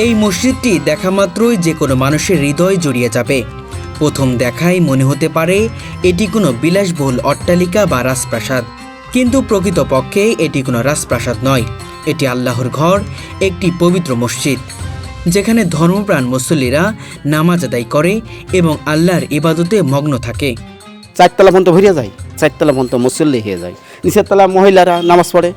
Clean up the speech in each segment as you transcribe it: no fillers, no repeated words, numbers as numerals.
এই মসজিদটি দেখা মাত্রই যে কোনো মানুষের হৃদয় জড়িয়ে যাবে। প্রথম দেখায় মনে হতে পারে এটি কোনো বিলাসবহুল অট্টালিকা বা রাজপ্রাসাদ, কিন্তু প্রকৃতপক্ষে এটি কোনো রাজপ্রাসাদ নয়। এটি আল্লাহর ঘর, একটি পবিত্র মসজিদ যেখানে ধর্মপ্রাণ মুসল্লিরা নামাজ আদায় করে এবং আল্লাহর ইবাদতে মগ্ন থাকে। 4 তলা পর্যন্ত ভরিয়া যায়, 4 তলা পর্যন্ত মুসল্লি হয়ে যায়। নিচের তলা মহিলারা নামাজ পড়ে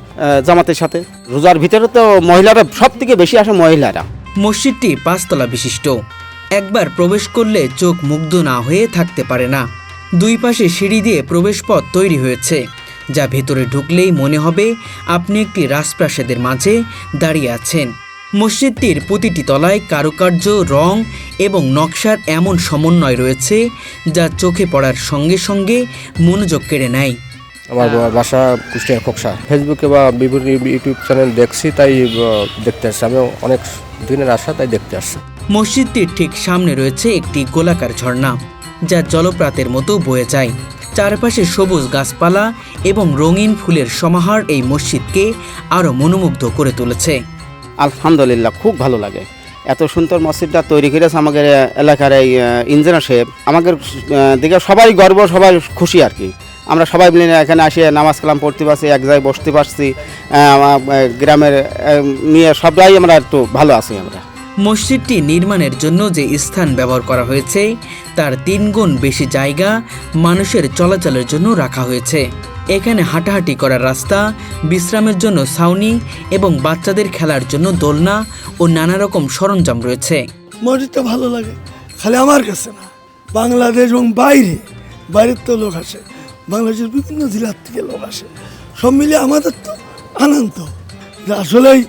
জামাতের সাথে। রোজার ভিতরে তো মহিলারা সব থেকে বেশি আসে মহিলারা। মসজিদটি 5 তলা বিশিষ্ট। একবার প্রবেশ করলে চোখ মুগ্ধ না হয়ে থাকতে পারে না। দুই পাশে সিঁড়ি দিয়ে প্রবেশপথ তৈরি হয়েছে, যা ভেতরে ঢুকলেই মনে হবে আপনি একটি রাজপ্রাসাদের মাঝে দাঁড়িয়ে আছেন। মসজিদটির প্রতিটি তলায় কারুকার্য, রং এবং নকশার এমন সমন্বয় রয়েছে যা চোখে পড়ার সঙ্গে সঙ্গে মনোযোগ কেড়ে নেয়। আমার বাসা কুষ্টিয়া খোকসা। ফেসবুকে বা বিভিন্ন ইউটিউব চ্যানেল দেখছি, তাই দেখতে আসছি। আমি অনেক দিনের আশা, তাই দেখতে আসছি। মসজিদটির ঠিক সামনে রয়েছে একটি গোলাকার ঝর্ণা, যা জলপ্রাতের মতো বয়ে যায়। চারপাশে সবুজ গাছপালা এবং রঙিন ফুলের সমাহার এই মসজিদকে আরও মনোমুগ্ধ করে তুলেছে। আলহামদুলিল্লাহ, খুব ভালো লাগে। এত সুন্দর মসজিদটা তৈরি করেছে আমাদের এলাকার এই ইঞ্জিনিয়ার সাহেব। আমাদের দিকে সবাই গর্ব, সবাই খুশি আর কি। আমরা সবাই মিলে এখানে আসে নামাজ কালাম পড়তে পারছি, এক জায়গায় বসতে পারছি। গ্রামের নিয়ে সবাই আমরা একটু ভালো আছি। আমরা মসজিদটি নির্মাণের জন্য যে স্থান ব্যবহার করা হয়েছে তার 3 গুণ বেশি জায়গা মানুষের চলাচলের জন্য রাখা হয়েছে। এখানে হাঁটাহাঁটি করার রাস্তা, বিশ্রামের জন্য ছাউনি এবং বাচ্চাদের খেলার জন্য দোলনা ও নানা রকম সরঞ্জাম রয়েছে। মসজিদটা ভালো লাগে, খালি আমার কাছে না, বাংলাদেশ এবং বাইরের তো লোক আসে, বাংলাদেশের বিভিন্ন জেলার থেকে লোক আসে। সব মিলিয়ে আমাদের তো আনন্দ, আসলেই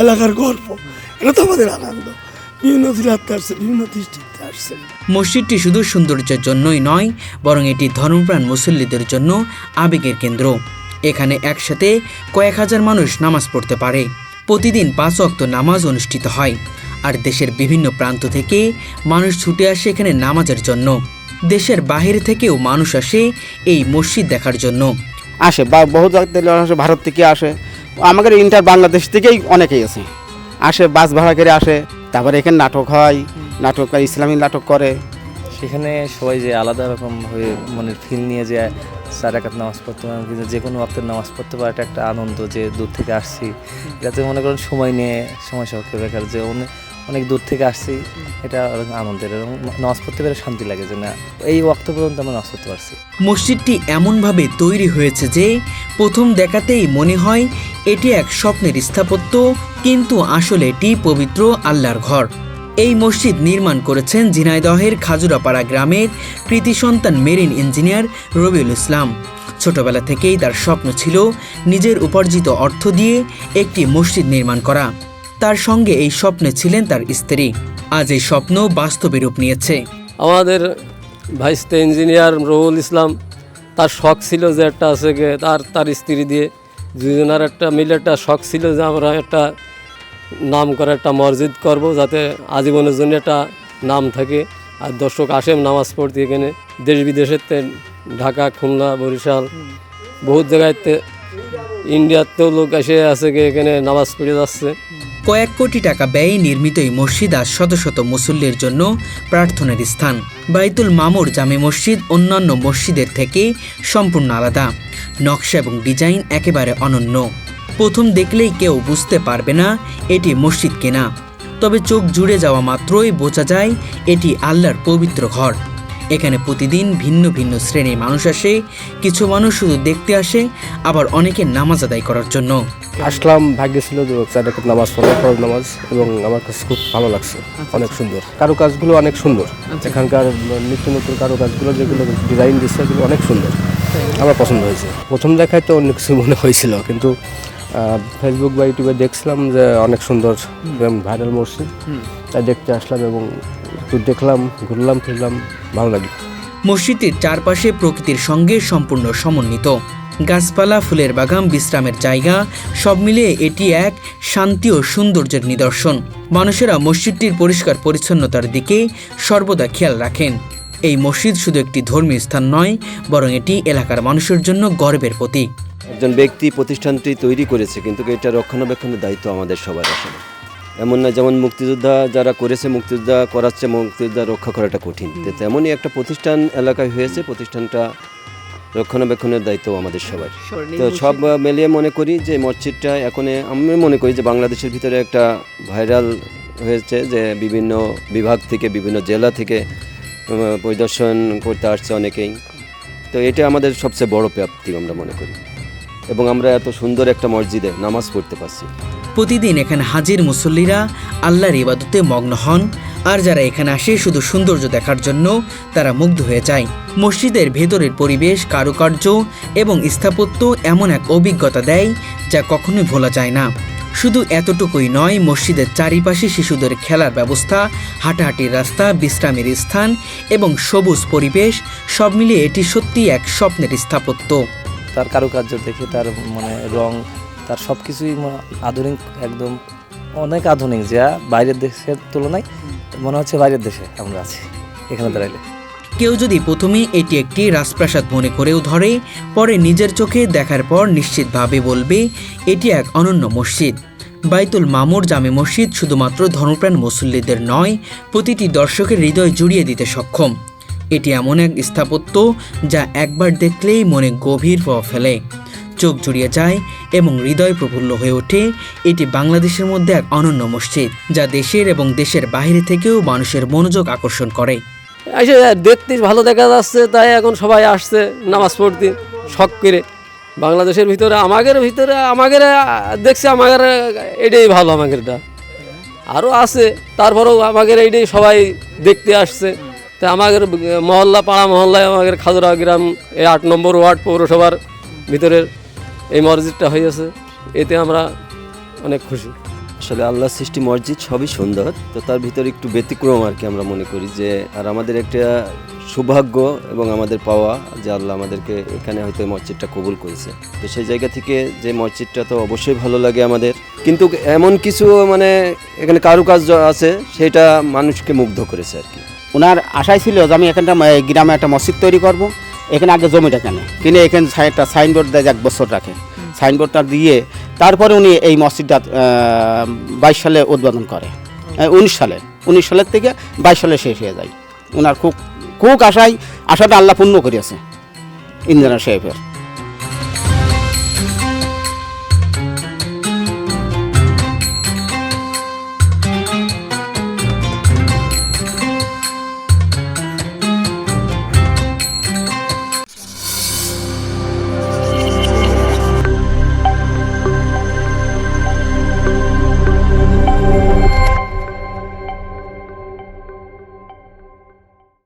এলাকার গল্প, এটা তো আমাদের আনন্দ। বিভিন্ন জেলাতে আসছে, বিভিন্ন ডিস্ট্রিক্টে আসছে। মসজিদটি শুধু সৌন্দর্যের জন্যই নয়, বরং এটি ধর্মপ্রাণ মুসল্লিদের জন্য আবেগের কেন্দ্র। এখানে একসাথে কয়েক হাজার মানুষ নামাজ পড়তে পারে। প্রতিদিন 5 ওয়াক্ত নামাজ অনুষ্ঠিত হয়, আর দেশের বিভিন্ন প্রান্ত থেকে মানুষ ছুটে আসে এখানে নামাজের জন্য। দেশের বাইরে থেকেও মানুষ আসে এই মসজিদ দেখার জন্য। আসে বা বহু জায়গা থেকে আসে, ভারত থেকে আসে, আমাদের বাংলাদেশ থেকেই অনেকেই আসে বাস ভাড়া করে আসে। তারপরে এখানে নাটক হয়, নাটক ইসলামিক নাটক করে। সেখানে সবাই যে আলাদা রকম হয়ে মনের ফিল নিয়ে যে 4 রাকাত নামাজ পড়তে পারে, কিন্তু যে কোনো ওয়াক্তের নামাজ পড়তে পারে, এটা একটা আনন্দ যে দূর থেকে আসছি। যাতে মনে করেন সময় নিয়ে সময় সাপেক্ষ ব্যাপার, যে অনেক দূর থেকে আসছি, এটা আনন্দের এবং নামাজ পড়তে পেরে শান্তি লাগে যে না, এই ওয়াক্ত পর্যন্ত আমরা নামাজ পড়তে পারছি। মসজিদটি এমনভাবে তৈরি হয়েছে যে প্রথম দেখাতেই মনে হয় এটি এক স্বপ্নের স্থাপত্য, কিন্তু আসলে এটি পবিত্র আল্লাহর ঘর। এই মসজিদ নির্মাণ করেছেন ঝিনাইদহের খাজুরাপাড়া গ্রামের কৃতি সন্তান মেরিন ইঞ্জিনিয়ার রবিউল ইসলাম। ছোটবেলা থেকেই তার স্বপ্ন ছিল নিজের উপার্জিত অর্থ দিয়ে একটি মসজিদ নির্মাণ করা। তার সঙ্গে এই স্বপ্নে ছিলেন তার স্ত্রী। আজ এই স্বপ্ন বাস্তবে রূপ নিয়েছে। আমাদের ভাইস্তে ইঞ্জিনিয়ার রবিউল ইসলাম, তার শখ ছিল যে একটা আছে তার স্ত্রী দিয়ে দুজনের একটা মিলে একটা শখ ছিল যে আমরা একটা নাম করে একটা মসজিদ করব, যাতে আজীবনের জন্য একটা নাম থাকে। আর দর্শক আসেন নামাজ পড়তে এখানে, দেশ বিদেশের, ঢাকা, খুলনা, বরিশাল, বহুত জায়গাতে, ইন্ডিয়াতেও লোক এসে আছে এখানে নামাজ পড়ে যাচ্ছে। কয়েক কোটি টাকা ব্যয়ে নির্মিত এই মসজিদ আজ শত শত মুসল্লির জন্য প্রার্থনার স্থান। বাইতুল মামুর জামে মসজিদ অন্যান্য মসজিদের থেকে সম্পূর্ণ আলাদা। নকশা এবং ডিজাইন একেবারে অনন্য। প্রথম দেখলেই কেউ বুঝতে পারবে না এটি মসজিদ কিনা, তবে চোখ জুড়ে যাওয়া মাত্রই বোঝা যায় এটি আল্লাহর পবিত্র ঘর। এখানে প্রতিদিন ভিন্ন ভিন্ন শ্রেণীর মানুষ আসে। কিছু মানুষ শুধু দেখতে আসে, আবার অনেকে নামাজ আদায় করার জন্য। আসলাম, ভাগ্য ছিল 4 রাকাত নামাজ পড়া, ফরজ নামাজ, এবং আমার কাছে খুব ভালো লাগছে। অনেক সুন্দর, কারুকাজগুলো অনেক সুন্দর। এখানকার নিত্য নতুন কারুকাজগুলো যেগুলো ডিজাইন দিচ্ছে, এগুলো অনেক সুন্দর, আমার পছন্দ হয়েছে। প্রথম দেখায় তো অনেক কিছু মনে হয়েছিল, কিন্তু ফেসবুক বা ইউটিউবে দেখছিলাম যে অনেক সুন্দর ভাইরাল মসজিদ, তাই দেখতে আসলাম এবং একটু দেখলাম, ঘুরলাম ফিরলাম, ভালো লাগে। মসজিদটির চারপাশে প্রকৃতির সঙ্গে সম্পূর্ণ সমন্বিত। গাছপালা, ফুলের বাগান, বিশ্রামের জায়গা, সব মিলিয়ে এটি এক শান্তি ও সৌন্দর্যের নিদর্শন। মানুষেরা মসজিদটির পরিষ্কার পরিচ্ছন্নতার দিকে সর্বদা খেয়াল রাখেন। এই মসজিদ শুধু একটি ধর্মীয় স্থান নয়, বরং এটি এলাকার মানুষের জন্য গর্বের প্রতীক। একজন ব্যক্তি প্রতিষ্ঠানটি তৈরি করেছে, কিন্তু এটা রক্ষণাবেক্ষণের দায়িত্ব আমাদের সবার আসলে। এমন না যেমন মুক্তিযোদ্ধা যারা করেছে, মুক্তিযোদ্ধা করাচ্ছে, মুক্তিযোদ্ধা রক্ষা করাটা কঠিন। তো তেমনই একটা প্রতিষ্ঠান এলাকায় হয়েছে, প্রতিষ্ঠানটা রক্ষণাবেক্ষণের দায়িত্ব আমাদের সবার। তো সব মিলিয়ে মনে করি যে মসজিদটা এখন আমি মনে করি যে বাংলাদেশের ভিতরে একটা ভাইরাল হয়েছে, যে বিভিন্ন বিভাগ থেকে, বিভিন্ন জেলা থেকে পরিদর্শন করতে আসছে অনেকেই। তো এটা আমাদের সবচেয়ে বড় প্রাপ্তি আমরা মনে করি, এবং আমরা এত সুন্দর একটা মসজিদে নামাজ পড়তে পারছি। প্রতিদিন এখানে হাজির মুসল্লিরা আল্লাহর ইবাদতে মগ্ন হন, আর যারা এখানে আসে শুধু সৌন্দর্য দেখার জন্য তারা মুগ্ধ হয়ে যায়। মসজিদের ভেতরের পরিবেশ, কারুকার্য এবং স্থাপত্য এমন এক অভিজ্ঞতা দেয় যা কখনোই ভোলা যায় না। শুধু এতটুকুই নয়, মসজিদের চারিপাশে শিশুদের খেলার ব্যবস্থা, হাঁটাহাঁটির রাস্তা, বিশ্রামের স্থান এবং সবুজ পরিবেশ সব মিলিয়ে এটি সত্যি এক স্বপ্নের স্থাপত্য। তার কারুকার্য দেখে, তার মানে রং, তার সব কিছুই আধুনিক, একদম অনেক আধুনিক, যা বাইরের দেশের তুলনায় মনে হচ্ছে বাইরের দেশে আমরা আছি এখানে দাঁড়াইলে। কেউ যদি প্রথমে এটি একটি রাজপ্রাসাদ মনে করেও ধরে, পরে নিজের চোখে দেখার পর নিশ্চিতভাবে বলবে এটি এক অনন্য মসজিদ। বাইতুল মামুর জামে মসজিদ শুধুমাত্র ধর্মপ্রাণ মুসল্লিদের নয়, প্রতিটি দর্শকের হৃদয় জুড়িয়ে দিতে সক্ষম। এটি এমন এক স্থাপত্য যা একবার দেখলেই মনে গভীর প্রভাব ফেলে, চোখ জুড়িয়ে যায় এবং হৃদয় প্রফুল্ল হয়ে ওঠে। এটি বাংলাদেশের মধ্যে এক অনন্য মসজিদ, যা দেশের এবং দেশের বাইরে থেকেও মানুষের মনোযোগ আকর্ষণ করে। এসে দেখতে ভালো দেখা যাচ্ছে, তাই এখন সবাই আসছে নামাজ পড়তে শখ করে। বাংলাদেশের ভিতরে আমাদের দেখছি, আমাদের এটাই ভালো, আমাদেরটা আরও আছে, তারপরেও আমাদের এইটাই সবাই দেখতে আসছে। তা আমাদের মহল্লা, পাড়া মহল্লায়, আমাদের খাজুরা গ্রাম, এই 8 নম্বর ওয়ার্ড পৌরসভার ভিতরের এই মসজিদটা হয়েছে, এতে আমরা অনেক খুশি। আসলে আল্লাহ সৃষ্টি মসজিদ সবই সুন্দর, তো তার ভিতরে একটু ব্যতিক্রম আর কি আমরা মনে করি যে, আর আমাদের একটা সৌভাগ্য এবং আমাদের পাওয়া যে আল্লাহ আমাদেরকে এখানে হয়তো মসজিদটা কবুল করেছে। তো সেই জায়গা থেকে যে মসজিদটা তো অবশ্যই ভালো লাগে আমাদের, কিন্তু এমন কিছু মানে এখানে কারুকাজ আছে সেটা মানুষকে মুগ্ধ করেছে আর কি। ওনার আশাই ছিল যে আমি এখানটা গ্রামে একটা মসজিদ তৈরি করব। এখানে আগে জমিটা কিনে এখানে একটা সাইনবোর্ড দেয়, 1 বছর রাখে। সাইনবোর্ডটা দিয়ে তারপরে উনি এই মসজিদটা 22 সালে উদ্বোধন করে। 19 সালের থেকে 22 সালে শেষ হয়ে যায়। ওনার খুব আশাটা আল্লাহ পূর্ণ করিয়াছে ইঞ্জিনিয়ার সাহেবের।